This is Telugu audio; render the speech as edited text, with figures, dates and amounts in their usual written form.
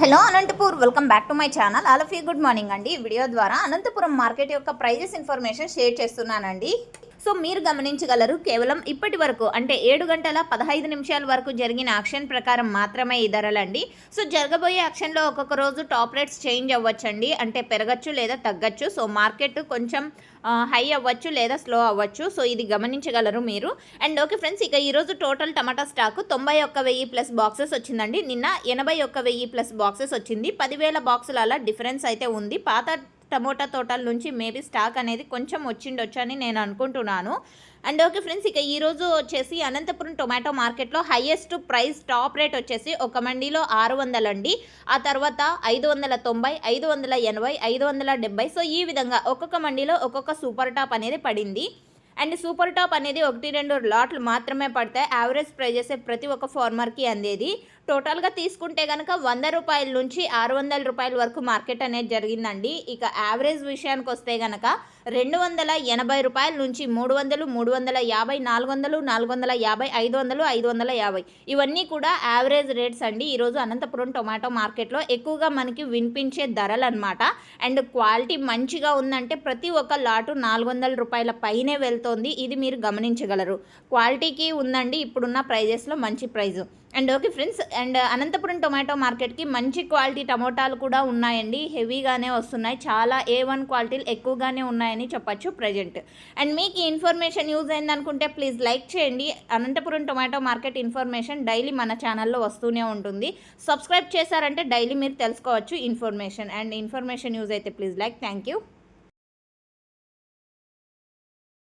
Hello Anantapur, welcome back to my channel. All of you good morning అండి. ఈ వీడియో ద్వారా అనంతపురం మార్కెట్ యొక్క ప్రైజెస్ ఇన్ఫర్మేషన్ షేర్ చేస్తున్నానండి. సో మీరు గమనించగలరు, కేవలం ఇప్పటి వరకు అంటే 7 గంటల 15 నిమిషాల వరకు జరిగిన యాక్షన్ ప్రకారం మాత్రమే ఈ ధరలండి. సో జరగబోయే యాక్షన్లో ఒక్కొక్క రోజు టాప్ రేట్స్ చేంజ్ అవ్వచ్చండి, అంటే పెరగచ్చు లేదా తగ్గచ్చు. సో మార్కెట్ కొంచెం హై అవ్వచ్చు లేదా స్లో అవ్వచ్చు. సో ఇది గమనించగలరు మీరు. అండ్ ఓకే ఫ్రెండ్స్, ఇక ఈరోజు టోటల్ టమాటా స్టాక్ 91,000 ప్లస్ బాక్సెస్ వచ్చిందండి. నిన్న 81,000 ప్లస్ బాక్సెస్ వచ్చింది. 10,000 బాక్సుల అలా డిఫరెన్స్ అయితే ఉంది. పాత టమోటా తోటల నుంచి మేబీ స్టాక్ అనేది కొంచెం వచ్చిండొచ్చు అని నేను అనుకుంటున్నాను. అండ్ ఓకే ఫ్రెండ్స్, ఇక ఈరోజు వచ్చేసి అనంతపురం టొమాటో మార్కెట్లో హైయెస్ట్ ప్రైస్ టాప్ రేట్ వచ్చేసి ఒక మండీలో 600 అండి. ఆ తర్వాత 590, 580, 570. సో ఈ విధంగా ఒక్కొక్క మండీలో ఒక్కొక్క సూపర్ టాప్ అనేది పడింది. అండ్ సూపర్ టాప్ అనేది 1-2 లాట్లు మాత్రమే పడతాయి. యావరేజ్ ప్రైజెస్ ప్రతి ఒక్క ఫార్మర్కి అందేది. టోటల్గా తీసుకుంటే కనుక 100 రూపాయల నుంచి 600 రూపాయల వరకు మార్కెట్ అనేది జరిగిందండి. ఇక యావరేజ్ విషయానికి వస్తే కనుక 280 రూపాయల నుంచి 300, 350, 400, 450, 500, 550 ఇవన్నీ కూడా యావరేజ్ రేట్స్ అండి. ఈరోజు అనంతపురం టొమాటో మార్కెట్లో ఎక్కువగా మనకి వినిపించే ధరలు అనమాట. అండ్ క్వాలిటీ మంచిగా ఉందంటే ప్రతి ఒక్క లాటు 400 రూపాయల పైనే వెళ్తోంది. ఇది మీరు గమనించగలరు. క్వాలిటీకి ఉందండి ఇప్పుడున్న ప్రైజెస్లో మంచి price. And okay friends, and Anantapuram tomato మార్కెట్కి మంచి క్వాలిటీ టమోటాలు కూడా ఉన్నాయండి. హెవీగానే వస్తున్నాయి. చాలా A1 క్వాలిటీలు ఎక్కువగానే ఉన్నాయని చెప్పచ్చు ప్రజెంట్. అండ్ మీకు ఈ ఇన్ఫర్మేషన్ యూజ్ అయిందనుకుంటే ప్లీజ్ లైక్ చేయండి. Anantapuram tomato market information daily మన ఛానల్లో వస్తూనే ఉంటుంది. సబ్స్క్రైబ్ చేశారంటే డైలీ మీరు తెలుసుకోవచ్చు ఇన్ఫర్మేషన్. అండ్ ఇన్ఫర్మేషన్ యూజ్ అయితే ప్లీజ్ లైక్. Thank you.